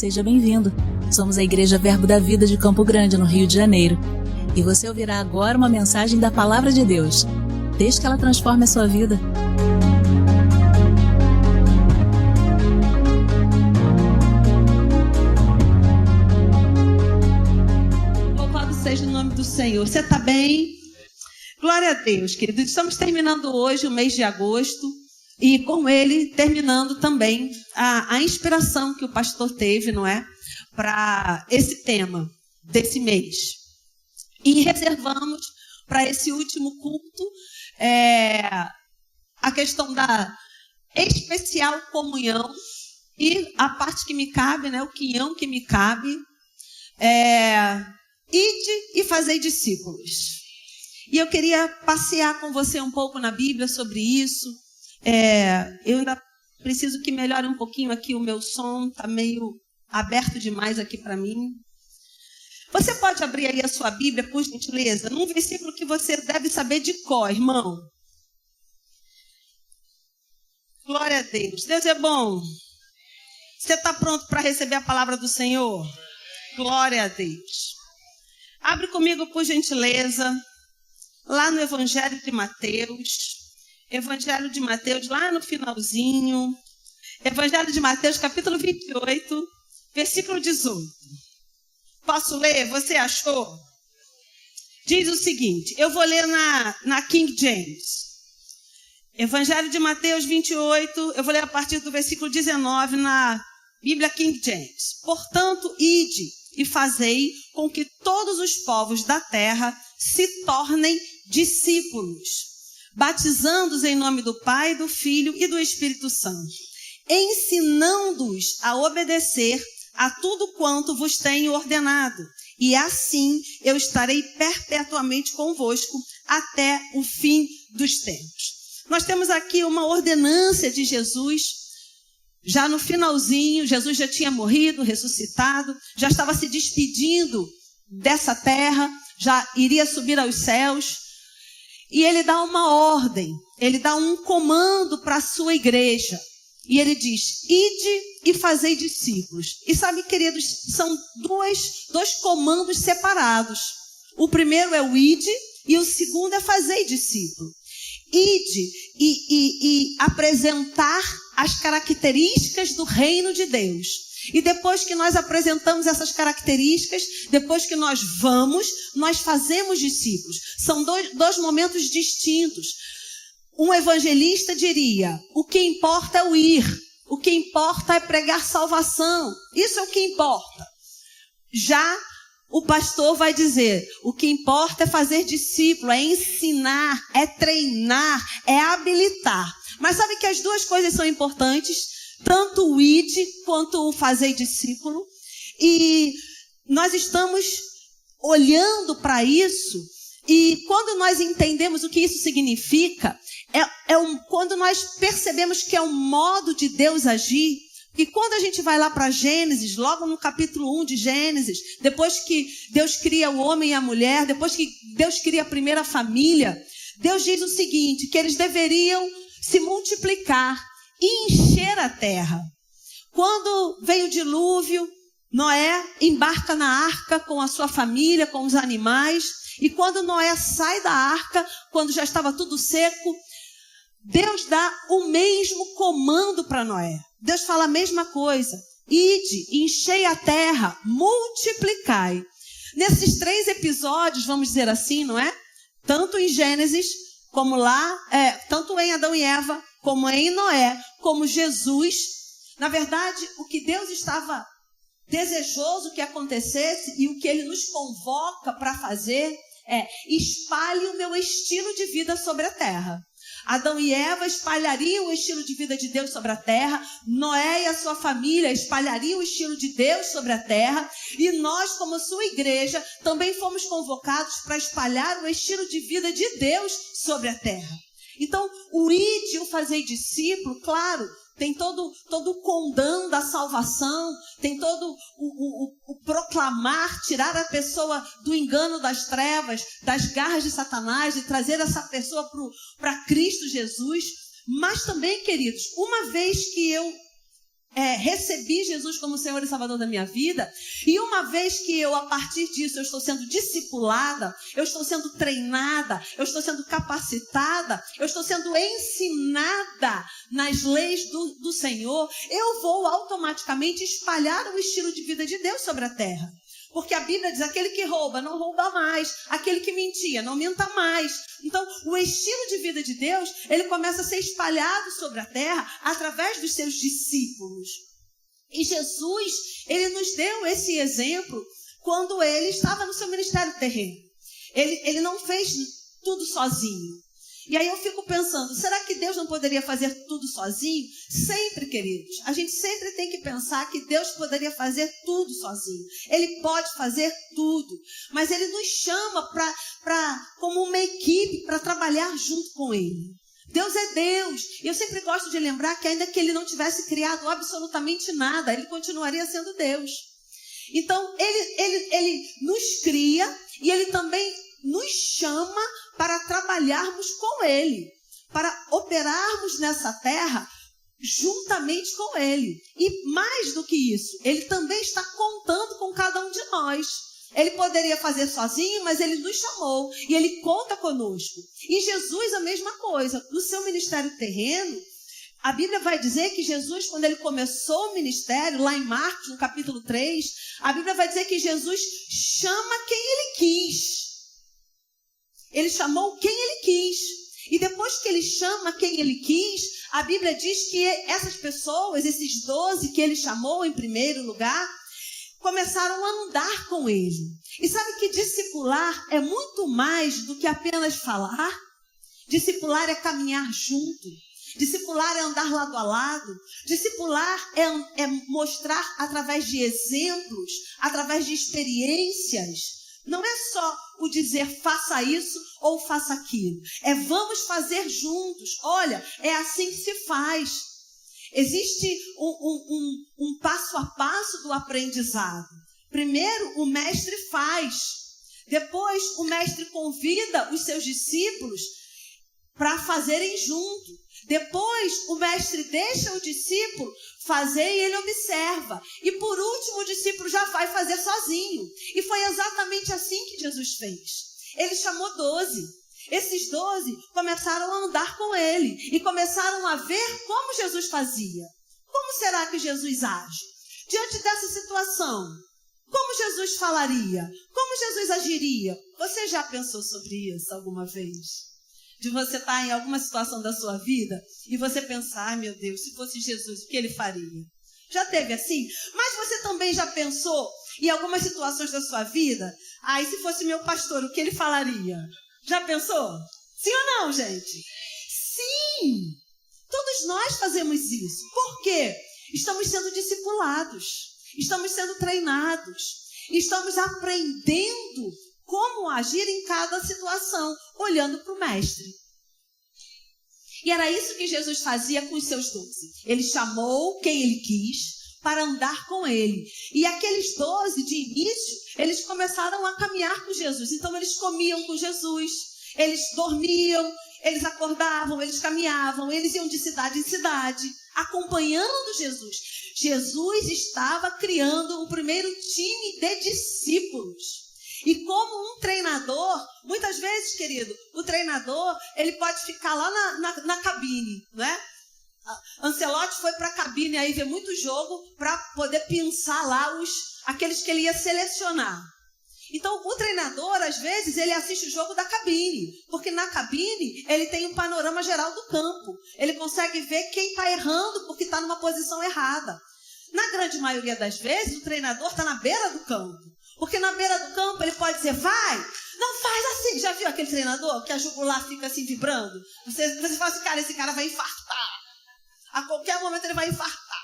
seja bem-vindo. Somos a Igreja Verbo da Vida de Campo Grande, no Rio de Janeiro. E você ouvirá agora uma mensagem da Palavra de Deus. Desde que ela transforme a sua vida. Louvado seja o nome do Senhor. Você está bem? Glória a Deus, queridos. Estamos terminando hoje o mês de agosto. E com ele, terminando também a inspiração que o pastor teve, não é? Para esse tema desse mês. E reservamos para esse último culto a questão da especial comunhão e a parte que me cabe, né? O quinhão que me cabe. Ide e fazei discípulos. E eu queria passear com você um pouco na Bíblia sobre isso. Eu ainda preciso que melhore um pouquinho aqui o meu som, está meio aberto demais aqui para mim. Você pode abrir aí a sua Bíblia, por gentileza, num versículo que você deve saber de cor, irmão. Glória a Deus. Deus é bom. Você está pronto para receber a palavra do Senhor? Glória a Deus. Abre comigo, por gentileza, lá no Evangelho de Mateus. Evangelho de Mateus, lá no finalzinho. Evangelho de Mateus, capítulo 28, versículo 18. Posso ler? Você achou? Diz o seguinte, eu vou ler na King James. Evangelho de Mateus 28, eu vou ler a partir do versículo 19 na Bíblia King James. Portanto, ide e fazei com que todos os povos da terra se tornem discípulos, batizando-os em nome do Pai, do Filho e do Espírito Santo, ensinando-os a obedecer a tudo quanto vos tenho ordenado, e assim eu estarei perpetuamente convosco até o fim dos tempos. Nós temos aqui uma ordenança de Jesus, já no finalzinho. Jesus já tinha morrido, ressuscitado, já estava se despedindo dessa terra, já iria subir aos céus. E ele dá uma ordem, ele dá um comando para a sua igreja. E ele diz, ide e fazei discípulos. E sabe, queridos, são dois comandos separados. O primeiro é o ide e o segundo é fazei discípulo. Ide e apresentar as características do reino de Deus. E depois que nós apresentamos essas características, depois que nós vamos, nós fazemos discípulos. São dois momentos distintos. Um evangelista diria, o que importa é o ir, o que importa é pregar salvação. Isso é o que importa. Já o pastor vai dizer, o que importa é fazer discípulo, é ensinar, é treinar, é habilitar. Mas sabe que as duas coisas são importantes? Tanto o ide quanto o fazei discípulo. E nós estamos olhando para isso. E quando nós entendemos o que isso significa, quando nós percebemos que é um modo de Deus agir. E quando a gente vai lá para Gênesis, logo no capítulo 1 de Gênesis, depois que Deus cria o homem e a mulher, depois que Deus cria a primeira família, Deus diz o seguinte, que eles deveriam se multiplicar e encher a terra. Quando vem o dilúvio, Noé embarca na arca com a sua família, com os animais. E quando Noé sai da arca, quando já estava tudo seco, Deus dá o mesmo comando para Noé. Deus fala a mesma coisa. Ide, enchei a terra, multiplicai. Nesses 3 episódios, vamos dizer assim, não é? Tanto em Gênesis, como lá, tanto em Adão e Eva, como em Noé, como Jesus. Na verdade, o que Deus estava desejoso que acontecesse e o que Ele nos convoca para fazer é espalhe o meu estilo de vida sobre a terra. Adão e Eva espalhariam o estilo de vida de Deus sobre a terra. Noé e a sua família espalhariam o estilo de Deus sobre a terra. E nós, como sua igreja, também fomos convocados para espalhar o estilo de vida de Deus sobre a terra. Então, o ide, o fazer discípulo, claro, tem todo o condão da salvação, tem todo o proclamar, tirar a pessoa do engano das trevas, das garras de Satanás, e trazer essa pessoa para Cristo Jesus. Mas também, queridos, uma vez que eu recebi Jesus como Senhor e Salvador da minha vida, e uma vez que eu, a partir disso, eu estou sendo discipulada, eu estou sendo treinada, eu estou sendo capacitada, eu estou sendo ensinada nas leis do Senhor, eu vou automaticamente espalhar o estilo de vida de Deus sobre a terra. Porque a Bíblia diz, aquele que rouba, não rouba mais. Aquele que mentia, não minta mais. Então, o estilo de vida de Deus, ele começa a ser espalhado sobre a terra através dos seus discípulos. E Jesus, ele nos deu esse exemplo quando ele estava no seu ministério terreno. Ele não fez tudo sozinho. E aí eu fico pensando, será que Deus não poderia fazer tudo sozinho? Sempre, queridos. A gente sempre tem que pensar que Deus poderia fazer tudo sozinho. Ele pode fazer tudo. Mas Ele nos chama como uma equipe para trabalhar junto com Ele. Deus é Deus. E eu sempre gosto de lembrar que ainda que Ele não tivesse criado absolutamente nada, Ele continuaria sendo Deus. Então, Ele nos cria e Ele também nos chama para trabalharmos com Ele, para operarmos nessa terra juntamente com Ele. E mais do que isso, Ele também está contando com cada um de nós. Ele poderia fazer sozinho, mas Ele nos chamou e Ele conta conosco. E Jesus, a mesma coisa. No seu ministério terreno, a Bíblia vai dizer que Jesus, quando Ele começou o ministério, lá em Marcos, no capítulo 3, a Bíblia vai dizer que Jesus chama quem Ele quis. Ele chamou quem Ele quis. E depois que Ele chama quem Ele quis, a Bíblia diz que essas pessoas, esses 12 que Ele chamou em primeiro lugar, começaram a andar com Ele. E sabe que discipular é muito mais do que apenas falar? Discipular é caminhar junto. Discipular é andar lado a lado. Discipular é mostrar através de exemplos, através de experiências. Não é só o dizer faça isso ou faça aquilo. É vamos fazer juntos. Olha, é assim que se faz. Existe um passo a passo do aprendizado. Primeiro, o mestre faz. Depois, o mestre convida os seus discípulos para fazerem junto. Depois, o mestre deixa o discípulo fazer e ele observa. E por último, o discípulo já vai fazer sozinho. E foi exatamente assim que Jesus fez. Ele chamou 12. Esses 12 começaram a andar com ele e começaram a ver como Jesus fazia. Como será que Jesus age? Diante dessa situação, como Jesus falaria? Como Jesus agiria? Você já pensou sobre isso alguma vez? De você estar em alguma situação da sua vida e você pensar, meu Deus, se fosse Jesus, o que Ele faria? Já teve assim? Mas você também já pensou em algumas situações da sua vida? E se fosse meu pastor, o que ele falaria? Já pensou? Sim ou não, gente? Sim! Todos nós fazemos isso. Por quê? Estamos sendo discipulados. Estamos sendo treinados. Estamos aprendendo como agir em cada situação, olhando para o mestre. E era isso que Jesus fazia com os seus 12. Ele chamou quem Ele quis para andar com Ele. E aqueles 12, de início, eles começaram a caminhar com Jesus. Então, eles comiam com Jesus, eles dormiam, eles acordavam, eles caminhavam, eles iam de cidade em cidade, acompanhando Jesus. Jesus estava criando um primeiro time de discípulos. E como um treinador, muitas vezes, querido, o treinador, ele pode ficar lá na cabine, não é? Ancelotti foi para a cabine aí ver muito jogo para poder pensar lá aqueles que ele ia selecionar. Então, o treinador, às vezes, ele assiste o jogo da cabine, porque na cabine ele tem um panorama geral do campo. Ele consegue ver quem está errando porque está numa posição errada. Na grande maioria das vezes, o treinador está na beira do campo. Porque na beira do campo ele pode dizer, vai, não faz assim. Já viu aquele treinador que a jugular fica assim vibrando? Você fala assim, cara, esse cara vai infartar. A qualquer momento ele vai infartar.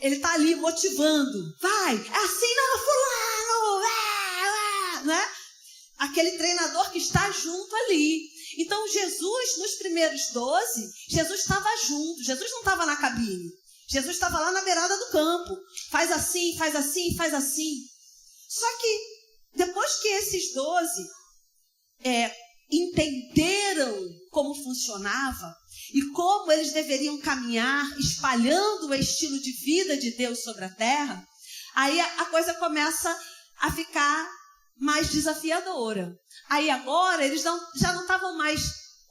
Ele está ali motivando. Vai, é assim não, fulano. Né? Aquele treinador que está junto ali. Então Jesus, nos primeiros 12, Jesus estava junto. Jesus não estava na cabine. Jesus estava lá na beirada do campo. Faz assim, faz assim, faz assim. Só que depois que esses 12 entenderam como funcionava e como eles deveriam caminhar espalhando o estilo de vida de Deus sobre a terra, aí a coisa começa a ficar mais desafiadora. Aí agora eles já não estavam mais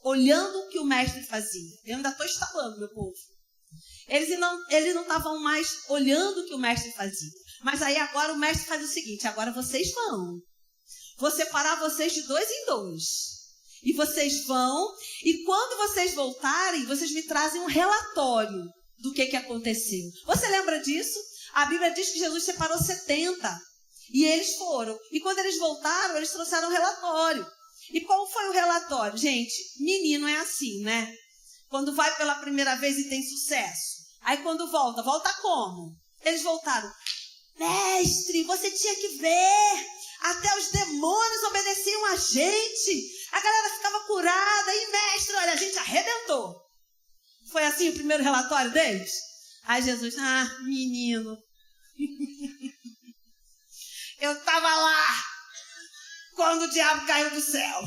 olhando o que o mestre fazia. Eu ainda estou instalando, meu povo. Eles não estavam mais olhando o que o mestre fazia. Mas aí agora o mestre faz o seguinte: agora vocês vão. Vou separar vocês de 2 em 2. E vocês vão, e quando vocês voltarem, vocês me trazem um relatório do que aconteceu. Você lembra disso? A Bíblia diz que Jesus separou 70. E eles foram. E quando eles voltaram, eles trouxeram um relatório. E qual foi o relatório? Gente, menino é assim, né? Quando vai pela primeira vez e tem sucesso. Aí quando volta como? Eles voltaram. Mestre, você tinha que ver. Até os demônios obedeciam a gente. A galera ficava curada. E mestre, olha, a gente arrebentou. Foi assim o primeiro relatório deles? Aí Jesus, menino. Eu estava lá quando o diabo caiu do céu.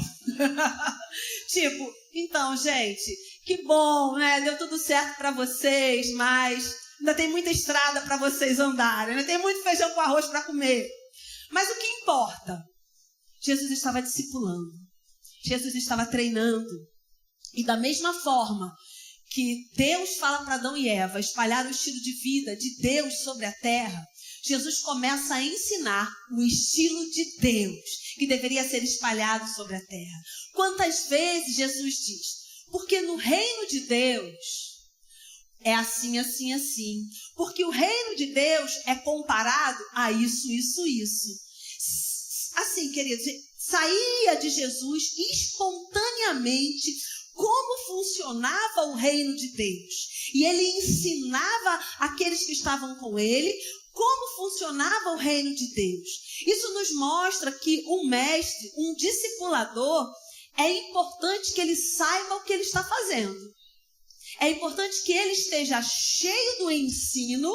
Tipo, então, gente, que bom, né? Deu tudo certo para vocês, mas ainda tem muita estrada para vocês andarem. Ainda tem muito feijão com arroz para comer. Mas o que importa? Jesus estava discipulando. Jesus estava treinando. E da mesma forma que Deus fala para Adão e Eva espalhar o estilo de vida de Deus sobre a terra, Jesus começa a ensinar o estilo de Deus que deveria ser espalhado sobre a terra. Quantas vezes Jesus diz? Porque no reino de Deus é assim, assim, assim. Porque o reino de Deus é comparado a isso, isso, isso. Assim, queridos, saía de Jesus espontaneamente como funcionava o reino de Deus. E ele ensinava aqueles que estavam com ele como funcionava o reino de Deus. Isso nos mostra que um mestre, um discipulador, é importante que ele saiba o que ele está fazendo. É importante que ele esteja cheio do ensino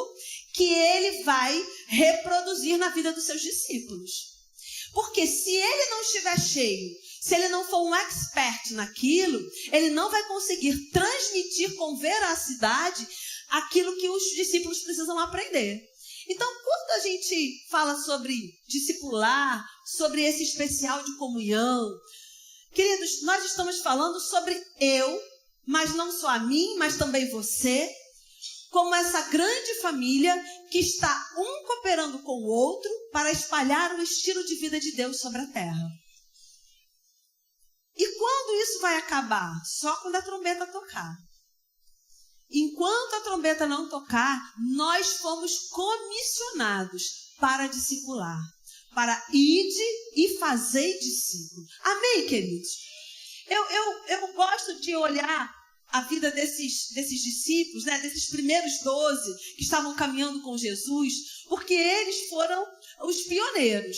que ele vai reproduzir na vida dos seus discípulos. Porque se ele não estiver cheio, se ele não for um expert naquilo, ele não vai conseguir transmitir com veracidade aquilo que os discípulos precisam aprender. Então, quando a gente fala sobre discipular, sobre esse especial de comunhão, queridos, nós estamos falando sobre eu, mas não só a mim, mas também você, como essa grande família que está um cooperando com o outro para espalhar o estilo de vida de Deus sobre a terra. E quando isso vai acabar? Só quando a trombeta tocar. Enquanto a trombeta não tocar, nós fomos comissionados para discipular, para ide e fazei discípulos. Amém, queridos? Eu gosto de olhar a vida desses discípulos, né, desses primeiros 12 que estavam caminhando com Jesus, porque eles foram os pioneiros.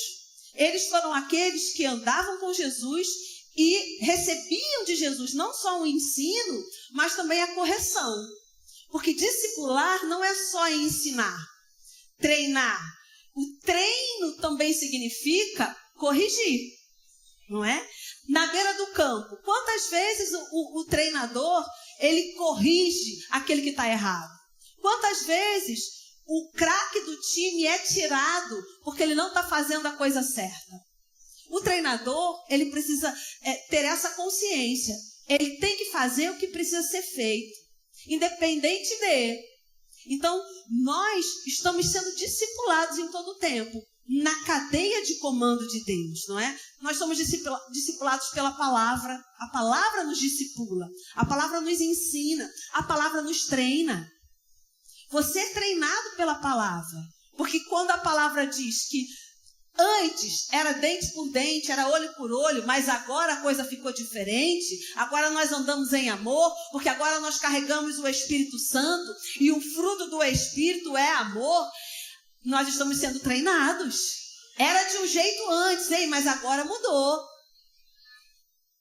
Eles foram aqueles que andavam com Jesus e recebiam de Jesus não só o ensino, mas também a correção. Porque discipular não é só ensinar, treinar. O treino também significa corrigir, não é? Na beira do campo, quantas vezes o treinador, ele corrige aquele que está errado? Quantas vezes o craque do time é tirado porque ele não está fazendo a coisa certa? O treinador, ele precisa ter essa consciência. Ele tem que fazer o que precisa ser feito, independente dele. Então, nós estamos sendo discipulados em todo o tempo, na cadeia de comando de Deus, não é? Nós somos discipulados pela palavra. A palavra nos discipula, a palavra nos ensina, a palavra nos treina. Você é treinado pela palavra, porque quando a palavra diz que antes era dente por dente, era olho por olho, mas agora a coisa ficou diferente. Agora nós andamos em amor, porque agora nós carregamos o Espírito Santo e o fruto do Espírito é amor. Nós estamos sendo treinados. Era de um jeito antes, mas agora mudou.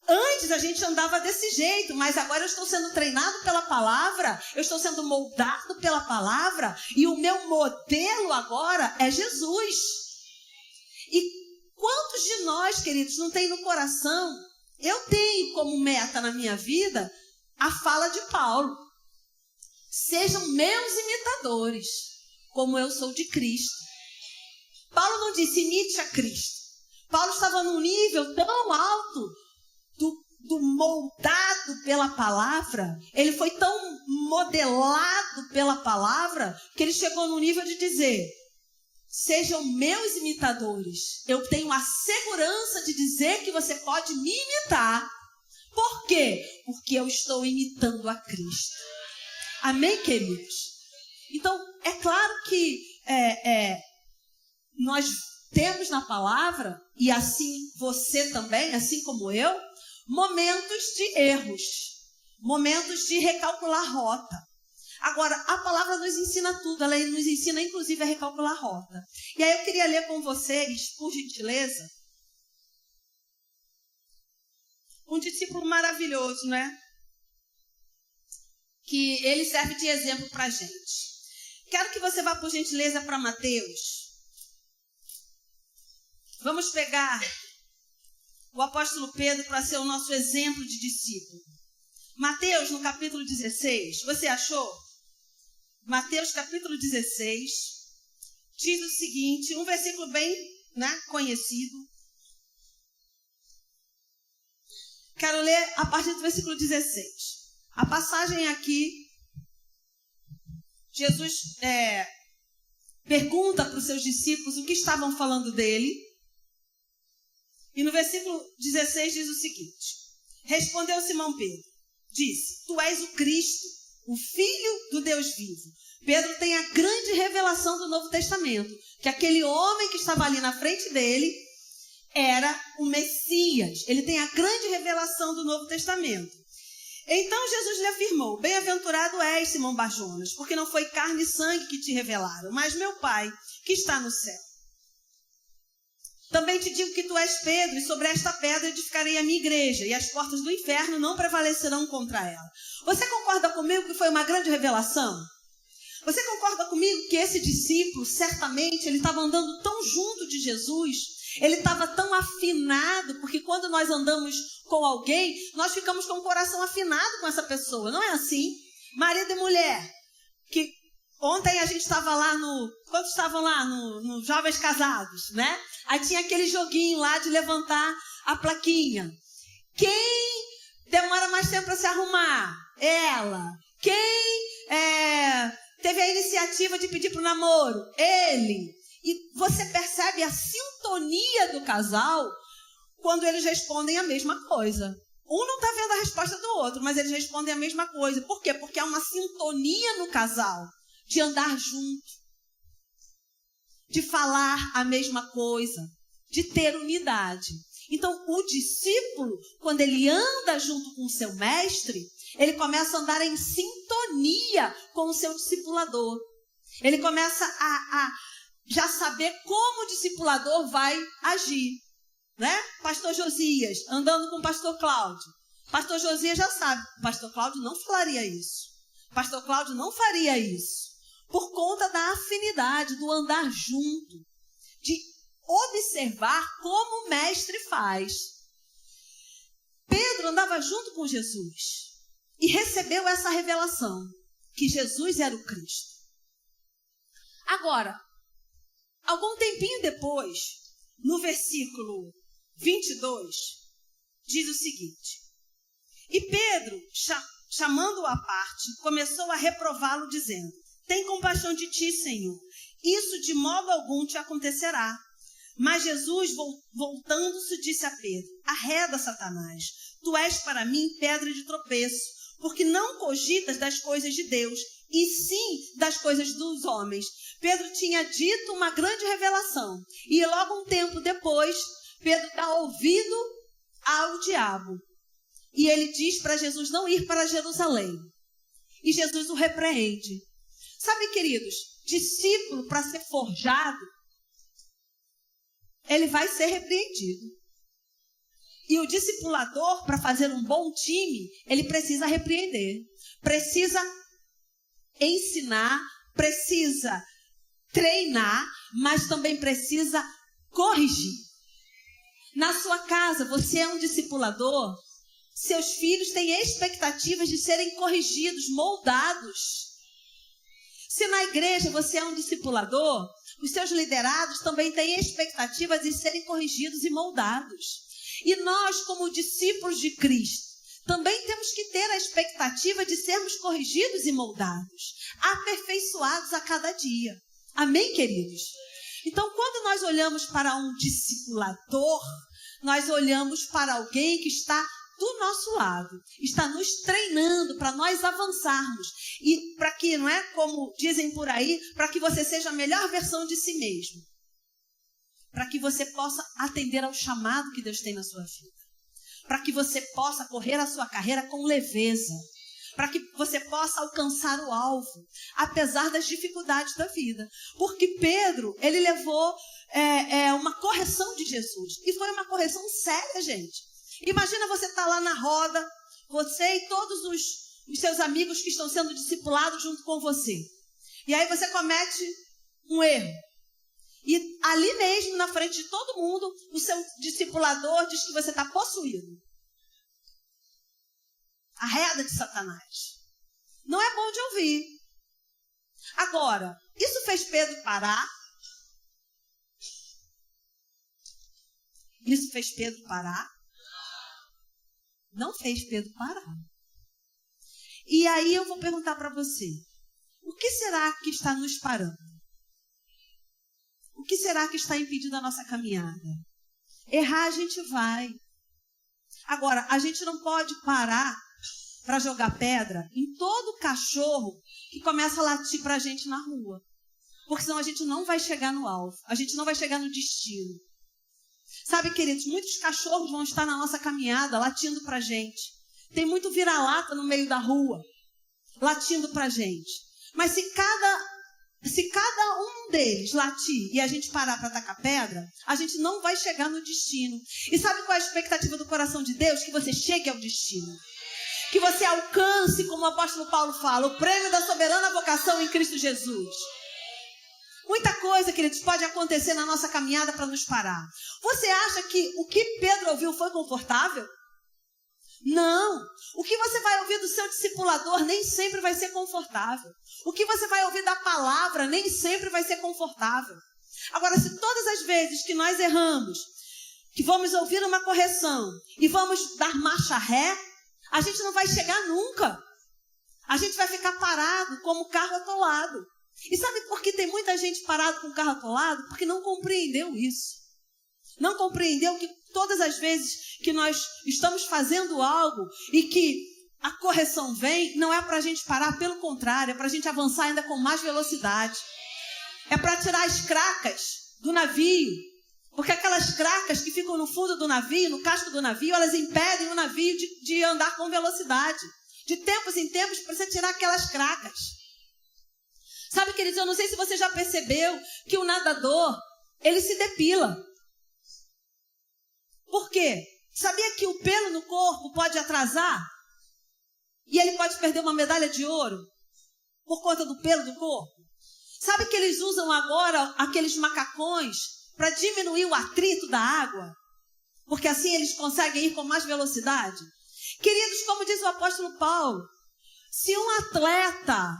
Antes a gente andava desse jeito, mas agora eu estou sendo treinado pela palavra, eu estou sendo moldado pela palavra e o meu modelo agora é Jesus. E quantos de nós, queridos, não tem no coração Eu tenho como meta na minha vida a fala de Paulo. Sejam meus imitadores, como eu sou de Cristo. Paulo não disse imite a Cristo. Paulo estava num nível tão alto do moldado pela palavra. Ele foi tão modelado pela palavra que ele chegou no nível de dizer: sejam meus imitadores. Eu tenho a segurança de dizer que você pode me imitar. Por quê? Porque eu estou imitando a Cristo. Amém, queridos? Então, é claro que nós temos na palavra, e assim você também, assim como eu, momentos de erros, momentos de recalcular rota. Agora, a palavra nos ensina tudo, ela nos ensina inclusive a recalcular rota. E aí eu queria ler com vocês, por gentileza, um discípulo maravilhoso, né? Que ele serve de exemplo para a gente. Quero que você vá, por gentileza, para Mateus. Vamos pegar o apóstolo Pedro para ser o nosso exemplo de discípulo. Mateus, no capítulo 16, você achou? Mateus, capítulo 16, diz o seguinte, um versículo bem, né, conhecido. Quero ler a partir do versículo 16. A passagem aqui, Jesus pergunta para os seus discípulos o que estavam falando dele. E no versículo 16 diz o seguinte: respondeu Simão Pedro, disse: tu és o Cristo, o Filho do Deus vivo. Pedro tem a grande revelação do Novo Testamento, que aquele homem que estava ali na frente dele era o Messias. Ele tem a grande revelação do Novo Testamento. Então Jesus lhe afirmou: bem-aventurado és, Simão Barjonas, porque não foi carne e sangue que te revelaram, mas meu Pai que está no céu. Também te digo que tu és Pedro, e sobre esta pedra edificarei a minha igreja, e as portas do inferno não prevalecerão contra ela. Você concorda comigo que foi uma grande revelação? Você concorda comigo que esse discípulo, certamente, ele estava andando tão junto de Jesus, ele estava tão afinado, porque quando nós andamos com alguém, nós ficamos com o coração afinado com essa pessoa, não é assim? Marido e mulher, que ontem a gente estava lá quando estavam lá no Jovens Casados, né? Aí tinha aquele joguinho lá de levantar a plaquinha. Quem demora mais tempo para se arrumar? Ela. Quem teve a iniciativa de pedir para o namoro? Ele. E você percebe a sintonia do casal quando eles respondem a mesma coisa. Um não está vendo a resposta do outro, mas eles respondem a mesma coisa. Por quê? Porque há uma sintonia no casal de andar junto, de falar a mesma coisa, de ter unidade. Então, o discípulo, quando ele anda junto com o seu mestre, ele começa a andar em sintonia com o seu discipulador. Ele começa a já saber como o discipulador vai agir, né? Pastor Josias, andando com o pastor Cláudio. Pastor Josias já sabe, o pastor Cláudio não falaria isso. Pastor Cláudio não faria isso. Por conta da afinidade, do andar junto, de observar como o mestre faz. Pedro andava junto com Jesus e recebeu essa revelação, que Jesus era o Cristo. Agora, algum tempinho depois, no versículo 22, diz o seguinte: e Pedro, chamando-o à parte, começou a reprová-lo, dizendo: tem compaixão de ti, Senhor. Isso de modo algum te acontecerá. Mas Jesus, voltando-se, disse a Pedro: arreda, Satanás. Tu és para mim pedra de tropeço, porque não cogitas das coisas de Deus, e sim das coisas dos homens. Pedro tinha dito uma grande revelação. E logo um tempo depois, Pedro dá ouvido ao diabo. E ele diz para Jesus não ir para Jerusalém. E Jesus o repreende. Sabe, queridos, discípulo para ser forjado, ele vai ser repreendido. E o discipulador, para fazer um bom time, ele precisa repreender, precisa ensinar, precisa treinar, mas também precisa corrigir. Na sua casa, você é um discipulador? Seus filhos têm expectativas de serem corrigidos, moldados. Se na igreja você é um discipulador, os seus liderados também têm expectativas de serem corrigidos e moldados. E nós, como discípulos de Cristo, também temos que ter a expectativa de sermos corrigidos e moldados, aperfeiçoados a cada dia. Amém, queridos? Então, quando nós olhamos para um discipulador, nós olhamos para alguém que está do nosso lado, está nos treinando para nós avançarmos e para que, não é como dizem por aí, para que você seja a melhor versão de si mesmo, para que você possa atender ao chamado que Deus tem na sua vida, para que você possa correr a sua carreira com leveza, para que você possa alcançar o alvo, apesar das dificuldades da vida. Porque Pedro, ele levou uma correção de Jesus, e foi uma correção séria, gente. Imagina você estar lá na roda, você e todos os seus amigos que estão sendo discipulados junto com você. E aí você comete um erro. E ali mesmo, na frente de todo mundo, o seu discipulador diz que você está possuído. A reda de Satanás. Não é bom de ouvir. Agora, isso fez Pedro parar? Isso fez Pedro parar? Não fez Pedro parar. E aí eu vou perguntar para você, o que será que está nos parando? O que será que está impedindo a nossa caminhada? Errar a gente vai. Agora, a gente não pode parar para jogar pedra em todo cachorro que começa a latir para a gente na rua. Porque senão a gente não vai chegar no alvo, a gente não vai chegar no destino. Sabe, queridos, muitos cachorros vão estar na nossa caminhada latindo para a gente. Tem muito vira-lata no meio da rua, latindo para a gente. Mas se cada um deles latir e a gente parar para tacar pedra, a gente não vai chegar no destino. E sabe qual é a expectativa do coração de Deus? Que você chegue ao destino. Que você alcance, como o apóstolo Paulo fala, o prêmio da soberana vocação em Cristo Jesus. Muita coisa, queridos, pode acontecer na nossa caminhada para nos parar. Você acha que o que Pedro ouviu foi confortável? Não. O que você vai ouvir do seu discipulador nem sempre vai ser confortável. O que você vai ouvir da palavra nem sempre vai ser confortável. Agora, se todas as vezes que nós erramos, que vamos ouvir uma correção e vamos dar marcha ré, a gente não vai chegar nunca. A gente vai ficar parado como carro atolado. E sabe por que tem muita gente parada com o carro atolado? Porque não compreendeu isso. Não compreendeu que todas as vezes que nós estamos fazendo algo e que a correção vem, não é para a gente parar, pelo contrário, é para a gente avançar ainda com mais velocidade. É para tirar as cracas do navio. Porque aquelas cracas que ficam no fundo do navio, no casco do navio, elas impedem o navio de andar com velocidade. De tempos em tempos, precisa tirar aquelas cracas. Sabe, queridos, eu não sei se você já percebeu que o nadador, ele se depila. Por quê? Sabia que o pelo no corpo pode atrasar? E ele pode perder uma medalha de ouro por conta do pelo do corpo? Sabe que eles usam agora aqueles macacões para diminuir o atrito da água? Porque assim eles conseguem ir com mais velocidade? Queridos, como diz o apóstolo Paulo, se um atleta,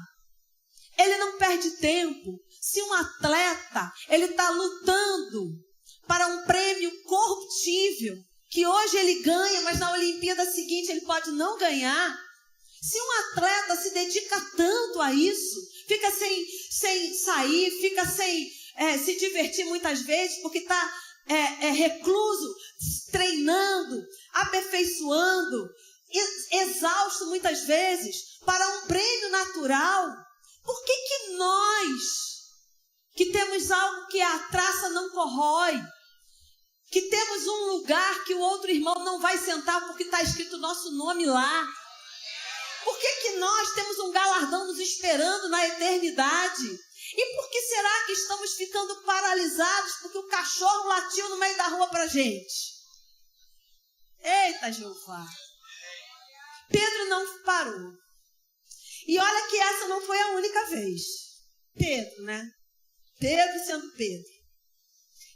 ele não perde tempo, se um atleta, ele está lutando para um prêmio corruptível, que hoje ele ganha, mas na Olimpíada seguinte ele pode não ganhar. Se um atleta se dedica tanto a isso, fica sem sair, fica sem se divertir muitas vezes, porque está recluso, treinando, aperfeiçoando, exausto muitas vezes, para um prêmio natural. Por que nós, que temos algo que a traça não corrói, que temos um lugar que o outro irmão não vai sentar porque está escrito o nosso nome lá, por que nós temos um galardão nos esperando na eternidade? E por que será que estamos ficando paralisados porque o cachorro latiu no meio da rua para a gente? Eita, Jeová! Pedro não parou. E olha que essa não foi a única vez. Pedro, né? Pedro sendo Pedro.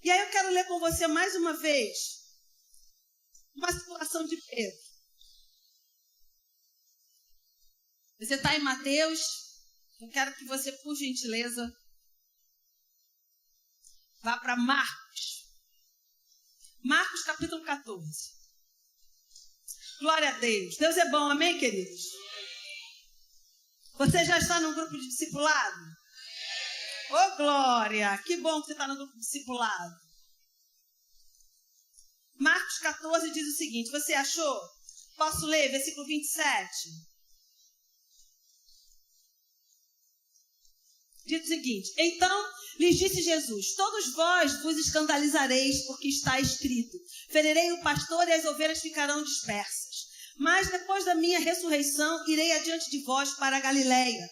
E aí eu quero ler com você mais uma vez uma situação de Pedro. Você está em Mateus, eu quero que você, por gentileza, vá para Marcos. Marcos, capítulo 14. Glória a Deus. Deus é bom, amém, queridos? Você já está no grupo de discipulado? Ô, glória! Que bom que você está no grupo de discipulado. Marcos 14 diz o seguinte, você achou? Posso ler, versículo 27? Diz o seguinte, então lhes disse Jesus, todos vós vos escandalizareis, porque está escrito, ferirei o pastor e as ovelhas ficarão dispersas. Mas depois da minha ressurreição, irei adiante de vós para a Galileia.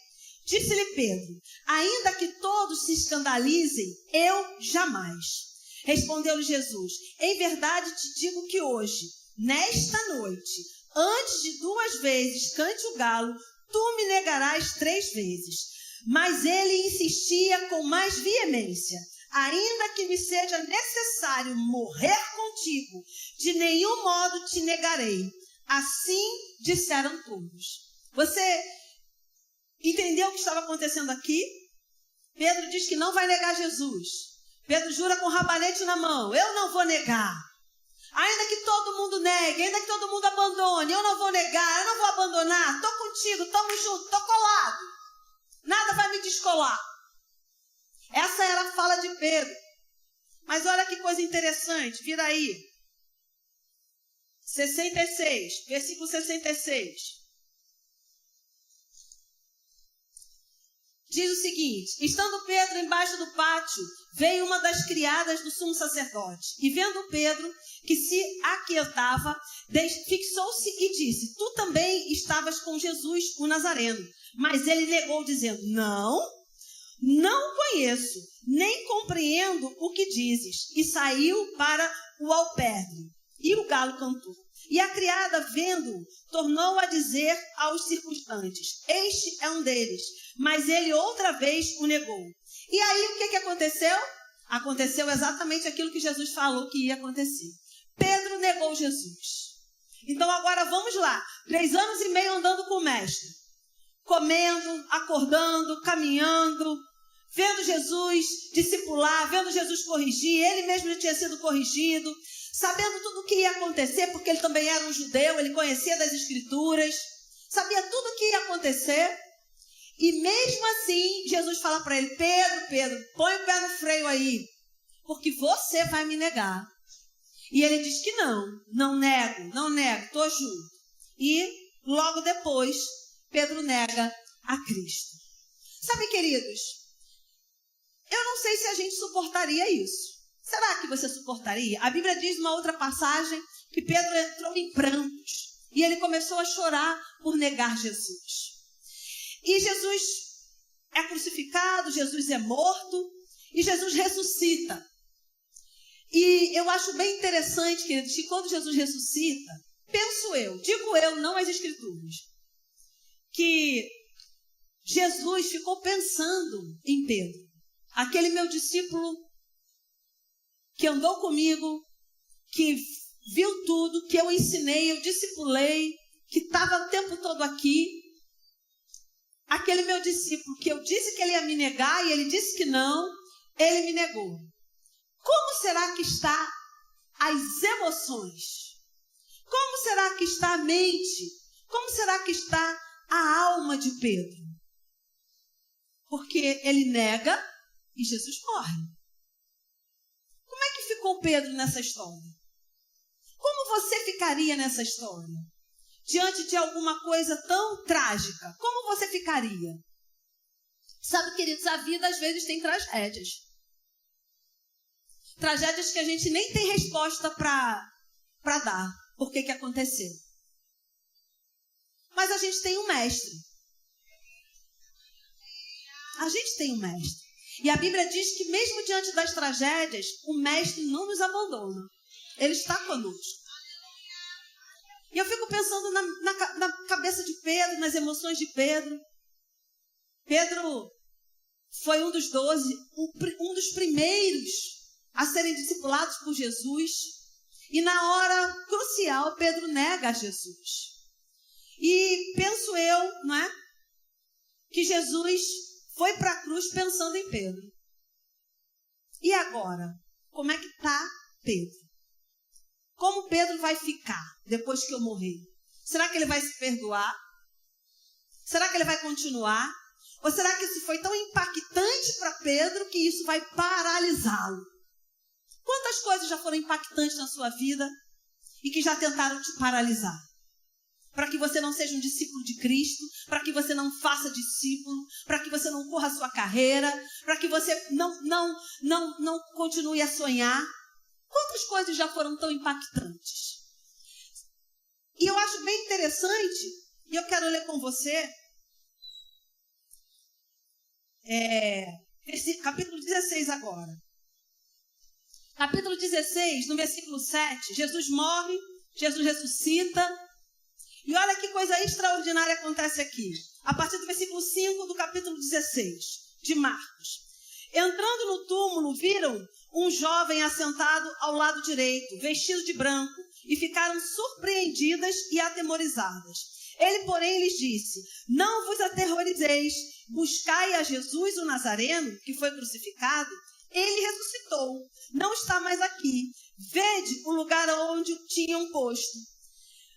Disse-lhe Pedro, ainda que todos se escandalizem, eu jamais. Respondeu-lhe Jesus, em verdade te digo que hoje, nesta noite, antes de 2 vezes cante o galo, tu me negarás 3 vezes. Mas ele insistia com mais veemência, ainda que me seja necessário morrer contigo, de nenhum modo te negarei. Assim disseram todos. Você entendeu o que estava acontecendo aqui? Pedro diz que não vai negar Jesus. Pedro jura com o rabanete na mão, eu não vou negar. Ainda que todo mundo negue, ainda que todo mundo abandone, eu não vou negar, eu não vou abandonar. Estou contigo, estamos juntos, estou colado. Nada vai me descolar. Essa era a fala de Pedro. Mas olha que coisa interessante, vira aí. 66, versículo 66. Diz o seguinte, estando Pedro embaixo do pátio, veio uma das criadas do sumo sacerdote. E vendo Pedro, que se aquietava, fixou-se e disse, tu também estavas com Jesus, o Nazareno. Mas ele negou, dizendo, não conheço, nem compreendo o que dizes. E saiu para o alpendre. E o galo cantou. E a criada, vendo-o, tornou a dizer aos circunstantes, este é um deles. Mas ele outra vez o negou. E aí o que aconteceu? Aconteceu exatamente aquilo que Jesus falou que ia acontecer. Pedro negou Jesus. Então agora vamos lá. 3 anos e meio andando com o mestre. Comendo, acordando, caminhando, vendo Jesus discipular, vendo Jesus corrigir. Ele mesmo já tinha sido corrigido. Sabendo tudo o que ia acontecer, porque ele também era um judeu, ele conhecia das escrituras. Sabia tudo o que ia acontecer. E mesmo assim, Jesus fala para ele, Pedro, põe o pé no freio aí, porque você vai me negar. E ele diz que não nego, estou junto. E logo depois, Pedro nega a Cristo. Sabe, queridos, eu não sei se a gente suportaria isso. Será que você suportaria? A Bíblia diz numa outra passagem que Pedro entrou em prantos e ele começou a chorar por negar Jesus. E Jesus é crucificado, Jesus é morto e Jesus ressuscita. E eu acho bem interessante, queridos, que quando Jesus ressuscita, digo eu, não as escrituras, que Jesus ficou pensando em Pedro, aquele meu discípulo que andou comigo, que viu tudo, que eu ensinei, eu discipulei, que estava o tempo todo aqui. Aquele meu discípulo que eu disse que ele ia me negar e ele disse que não, ele me negou. Como será que está as emoções? Como será que está a mente? Como será que está a alma de Pedro? Porque ele nega e Jesus morre. Como é que ficou Pedro nessa história? Como você ficaria nessa história? Diante de alguma coisa tão trágica, como você ficaria? Sabe, queridos, a vida às vezes tem tragédias. Tragédias que a gente nem tem resposta para dar. Por que aconteceu? Mas a gente tem um mestre. A gente tem um mestre. E a Bíblia diz que mesmo diante das tragédias, o mestre não nos abandona. Ele está conosco. E eu fico pensando na cabeça de Pedro, nas emoções de Pedro. Pedro foi um dos 12, um dos primeiros a serem discipulados por Jesus. E na hora crucial crucial, Pedro nega a Jesus. E penso eu, não é? Que Jesus foi para a cruz pensando em Pedro. E agora? Como é que está Pedro? Como Pedro vai ficar depois que eu morrer? Será que ele vai se perdoar? Será que ele vai continuar? Ou será que isso foi tão impactante para Pedro que isso vai paralisá-lo? Quantas coisas já foram impactantes na sua vida e que já tentaram te paralisar? Para que você não seja um discípulo de Cristo, para que você não faça discípulo, para que você não corra a sua carreira, para que você não continue a sonhar. Quantas coisas já foram tão impactantes? E eu acho bem interessante, e eu quero ler com você, capítulo 16 agora. Capítulo 16, no versículo 7, Jesus morre, Jesus ressuscita. E olha que coisa extraordinária acontece aqui. A partir do versículo 5 do capítulo 16 de Marcos. Entrando no túmulo, viram um jovem assentado ao lado direito, vestido de branco, e ficaram surpreendidas e atemorizadas. Ele, porém, lhes disse: não vos aterrorizeis, buscai a Jesus o Nazareno, que foi crucificado. Ele ressuscitou, não está mais aqui. Vede o lugar onde o tinham posto.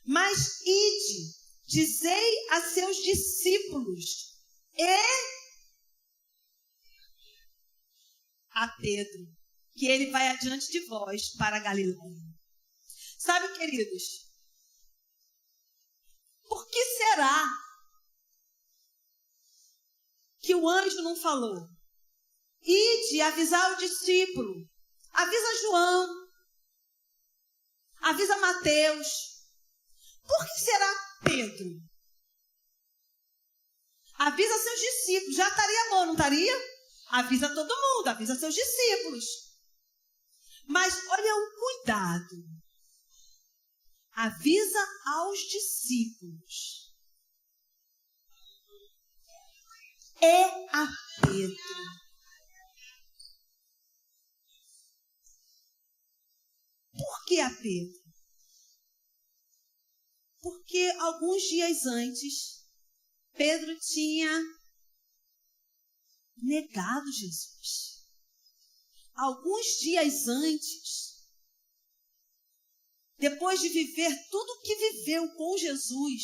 Mas ide, dizei a seus discípulos e a Pedro, que ele vai adiante de vós para a Galileia. Sabe, queridos, por que será que o anjo não falou? Ide avisar o discípulo, avisa João, avisa Mateus. Por que será Pedro? Avisa seus discípulos. Já estaria bom, não estaria? Avisa todo mundo, avisa seus discípulos. Mas olha o cuidado. Avisa aos discípulos. É a Pedro. Por que a Pedro? Porque alguns dias antes, Pedro tinha negado Jesus. Alguns dias antes, depois de viver tudo o que viveu com Jesus,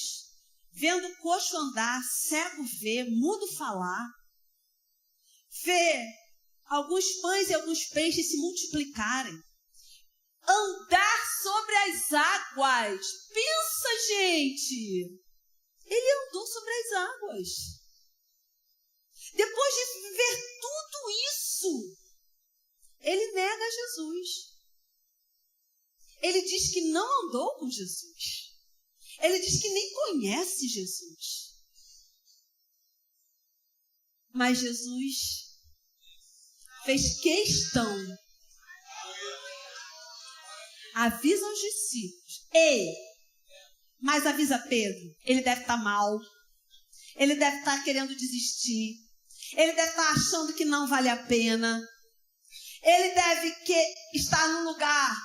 vendo coxo andar, cego ver, mudo falar, ver alguns pães e alguns peixes se multiplicarem, andar sobre as águas. Pensa, gente. Ele andou sobre as águas. Depois de viver tudo isso, ele nega Jesus. Ele diz que não andou com Jesus. Ele diz que nem conhece Jesus. Mas Jesus fez questão. Avisa os discípulos. Ei, mas avisa Pedro. Ele deve estar mal. Ele deve estar querendo desistir. Ele deve estar achando que não vale a pena. Ele deve estar num lugar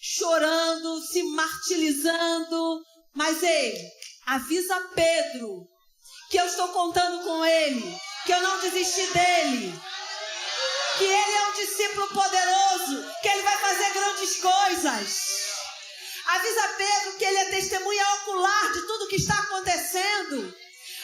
chorando, se martirizando. Mas ei, avisa Pedro que eu estou contando com ele, que eu não desisti dele, que ele é um discípulo poderoso, que ele vai fazer grandes coisas. Avisa Pedro que ele é testemunha ocular de tudo que está acontecendo.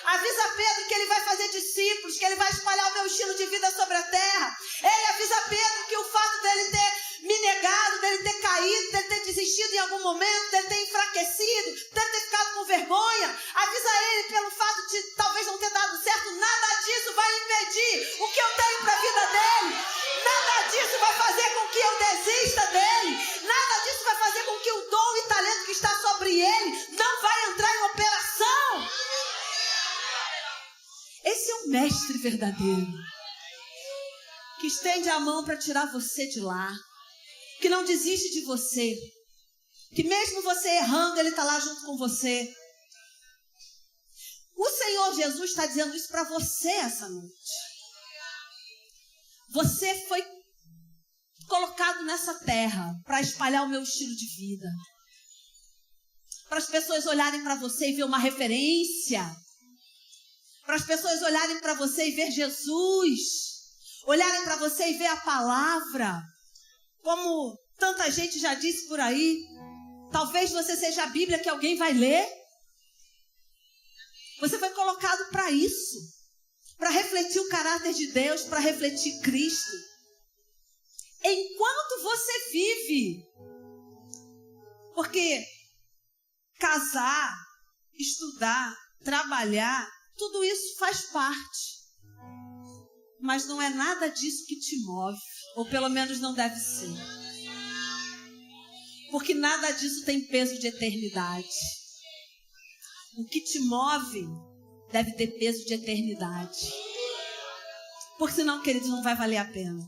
Avisa Pedro que ele vai fazer discípulos, que ele vai espalhar o meu estilo de vida sobre a terra. Ele avisa Pedro que o fato dele ter me negado, dele ter caído, dele ter desistido em algum momento, dele ter enfraquecido, dele ter ficado com vergonha. Avisa ele pelo fato de talvez não ter dado certo. Nada disso vai impedir o que eu tenho para a vida dele. Nada disso vai fazer com que eu desista dele. Nada disso vai fazer com que o dom e talento que está sobre ele não vai entrar em operação. Esse é o mestre verdadeiro, que estende a mão para tirar você de lá, que não desiste de você, que mesmo você errando, ele está lá junto com você. O Senhor Jesus está dizendo isso para você essa noite. Você foi colocado nessa terra para espalhar o meu estilo de vida. para as pessoas olharem para você e ver uma referência, para as pessoas olharem para você e ver Jesus, olharem para você e ver a palavra. Como tanta gente já disse por aí, talvez você seja a Bíblia que alguém vai ler. Você foi colocado para isso, para refletir o caráter de Deus, para refletir Cristo. Enquanto você vive, porque casar, estudar, trabalhar, tudo isso faz parte. Mas não é nada disso que te move, ou pelo menos não deve ser. Porque nada disso tem peso de eternidade. O que te move deve ter peso de eternidade. Porque senão, queridos, não vai valer a pena.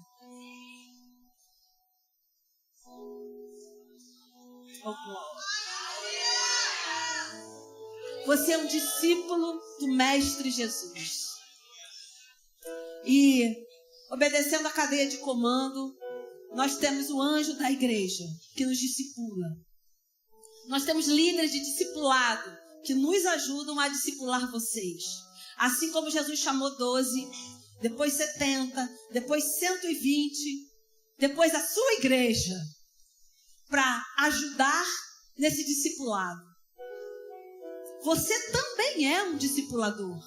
Você é um discípulo do Mestre Jesus. E, obedecendo a cadeia de comando, nós temos o anjo da igreja que nos discipula. Nós temos líderes de discipulado que nos ajudam a discipular vocês. Assim como Jesus chamou 12, depois 70, depois 120, depois a sua igreja, para ajudar nesse discipulado. Você também é um discipulador.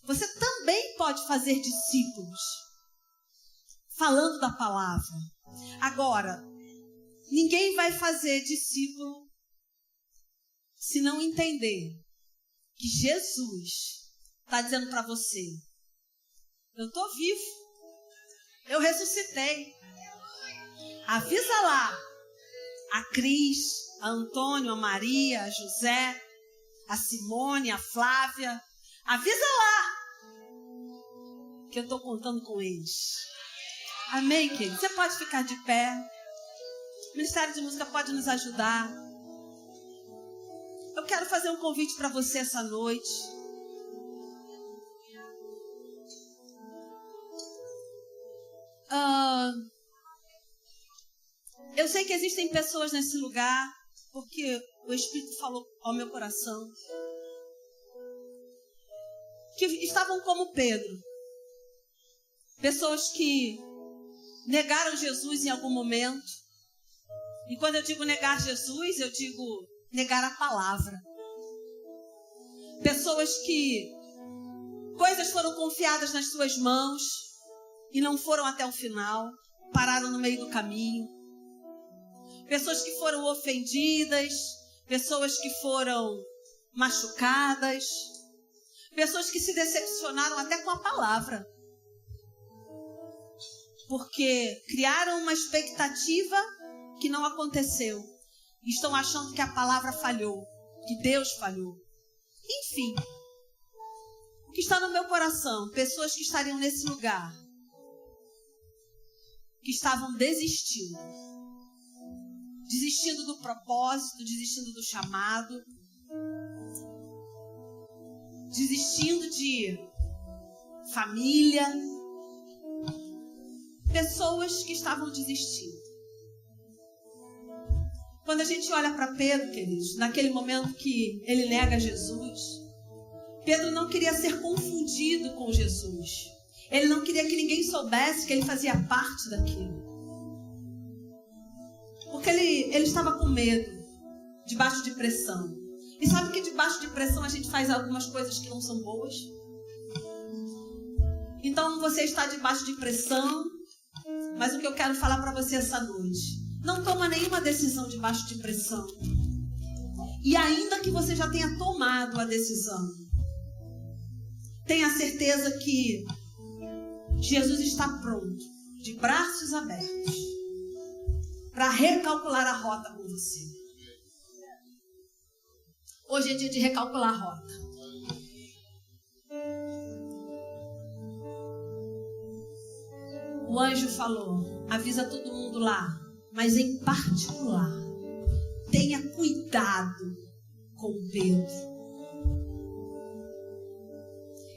Você também pode fazer discípulos, falando da palavra. Agora, ninguém vai fazer discípulo se não entender que Jesus está dizendo para você: eu estou vivo, eu ressuscitei. Avisa lá a Cris, a Antônio, a Maria, a José, a Simone, a Flávia. Avisa lá que eu estou contando com eles. Amém, querido? Você pode ficar de pé. O Ministério de Música pode nos ajudar. Eu quero fazer um convite para você essa noite. Eu sei que existem pessoas nesse lugar, porque o Espírito falou ao meu coração, que estavam como Pedro. Pessoas que negaram Jesus em algum momento. E quando eu digo negar Jesus, eu digo negar a palavra. Pessoas que coisas foram confiadas nas suas mãos e não foram até o final, pararam no meio do caminho. Pessoas que foram ofendidas, pessoas que foram machucadas, pessoas que se decepcionaram até com a palavra. Porque criaram uma expectativa que não aconteceu. E estão achando que a palavra falhou, que Deus falhou. Enfim, o que está no meu coração, pessoas que estariam nesse lugar, que estavam desistindo. Desistindo do propósito, desistindo do chamado. Desistindo de família. Pessoas que estavam desistindo. Quando a gente olha para Pedro, queridos, naquele momento que ele nega Jesus, Pedro não queria ser confundido com Jesus. Ele não queria que ninguém soubesse que ele fazia parte daquilo. Porque ele estava com medo, debaixo de pressão. E sabe que debaixo de pressão a gente faz algumas coisas que não são boas? Então você está debaixo de pressão, mas o que eu quero falar para você essa noite: não toma nenhuma decisão debaixo de pressão. E ainda que você já tenha tomado a decisão, tenha certeza que Jesus está pronto, de braços abertos, para recalcular a rota com você. Hoje é dia de recalcular a rota. O anjo falou: avisa todo mundo lá, mas em particular, tenha cuidado com Pedro.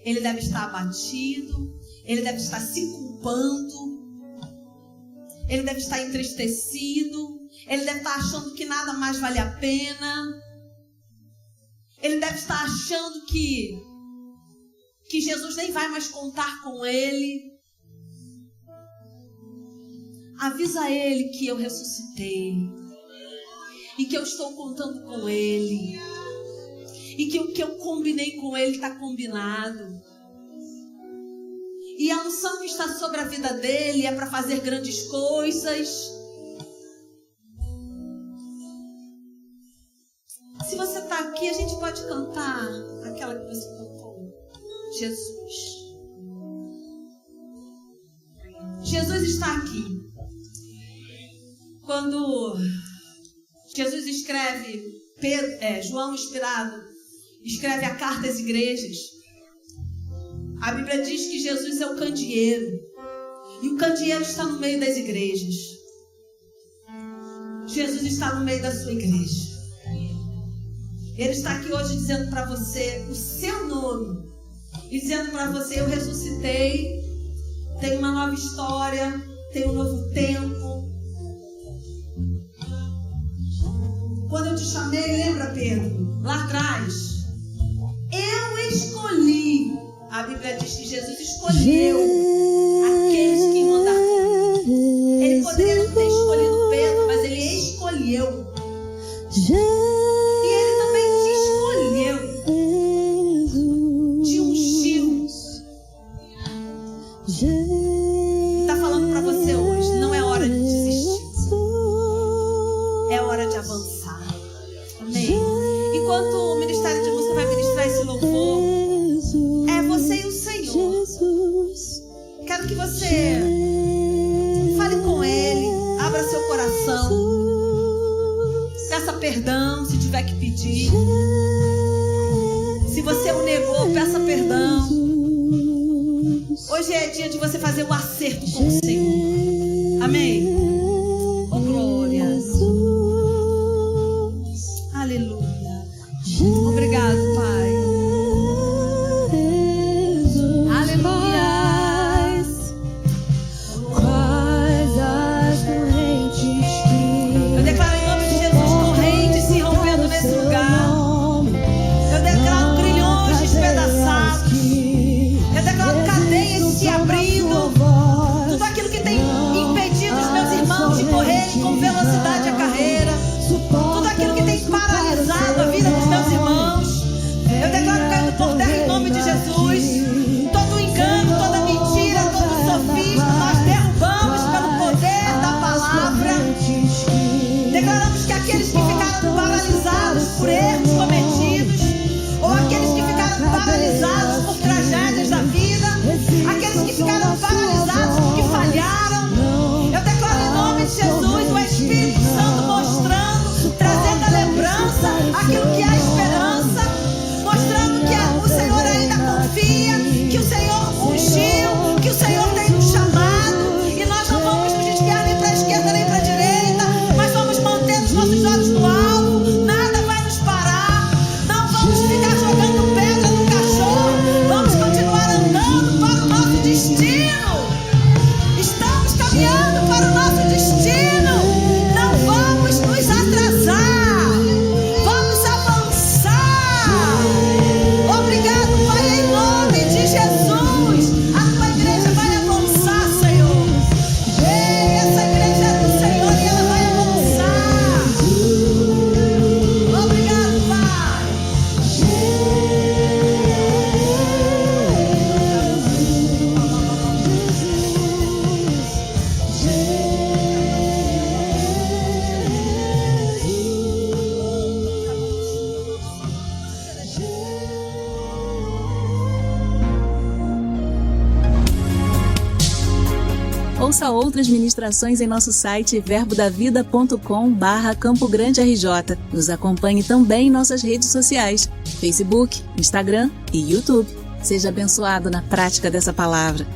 Ele deve estar abatido, ele deve estar se culpando, ele deve estar entristecido, Ele deve estar achando que nada mais vale a pena. Ele deve estar achando que Jesus nem vai mais contar com ele. Avisa ele que eu ressuscitei. E que eu estou contando com ele. E que o que eu combinei com ele está combinado. E a unção que está sobre a vida dele é para fazer grandes coisas. Se você está aqui, a gente pode cantar aquela que você cantou. Jesus. Jesus está aqui. Quando Jesus escreve, João inspirado, escreve a carta às igrejas, a Bíblia diz que Jesus é o candeeiro. E o candeeiro está no meio das igrejas. Jesus está no meio da sua igreja. Ele está aqui hoje dizendo para você o seu nome. E dizendo para você, eu ressuscitei. Tem uma nova história. Tem um novo tempo. Quando eu te chamei, lembra, Pedro? Lá atrás. Eu escolhi. A Bíblia diz que Jesus escolheu aqueles que iam andar com ele. Ele poderia não ter escolhido Pedro, mas ele escolheu. E ele também te escolheu. Te ungiu. Está falando para você hoje, não é hora de desistir. É hora de avançar. Amém? Enquanto o Ministério de Música vai ministrar esse louvor, é você e o Senhor. Quero que você fale com Ele, abra seu coração, peça perdão se tiver que pedir. Se você o negou, peça perdão. Hoje é dia de você fazer o acerto com o Senhor. Amém? Oh, glória. Aleluia. Obrigado, Pai. Com velocidade a carreira, tudo aquilo que tem paralisado a vida dos meus irmãos, eu declaro caído por terra em nome de Jesus. Todo engano, toda mentira, todo sofisma, nós derrubamos pelo poder da palavra. Declaramos que aqueles que ficaram paralisados por erros cometidos, ou aqueles que ficaram paralisados por tragédias da vida, aqueles que ficaram paralisados porque falharam, eu declaro em nome de Jesus o Espírito Santo mostrando, trazendo a lembrança, aquilo que é esperança, mostrando que o Senhor ainda confia, que o Senhor ungiu, que o Senhor tem um chamado, e nós não vamos nos desviar nem para a esquerda nem para a direita, mas vamos manter os nossos olhos no alvo, nada vai nos parar, não vamos ficar jogando pedra no cachorro, vamos continuar andando para o nosso destino. Estamos caminhando para o nosso destino. Não vamos nos atrasar. Vamos avançar. Obrigado, Pai, em nome de Jesus. A tua igreja vai avançar, Senhor. Essa igreja é do Senhor e ela vai avançar. Obrigado, Pai. Ouça outras ministrações em nosso site verbodavida.com/Campo Grande RJ. Nos acompanhe também em nossas redes sociais, Facebook, Instagram e YouTube. Seja abençoado na prática dessa palavra.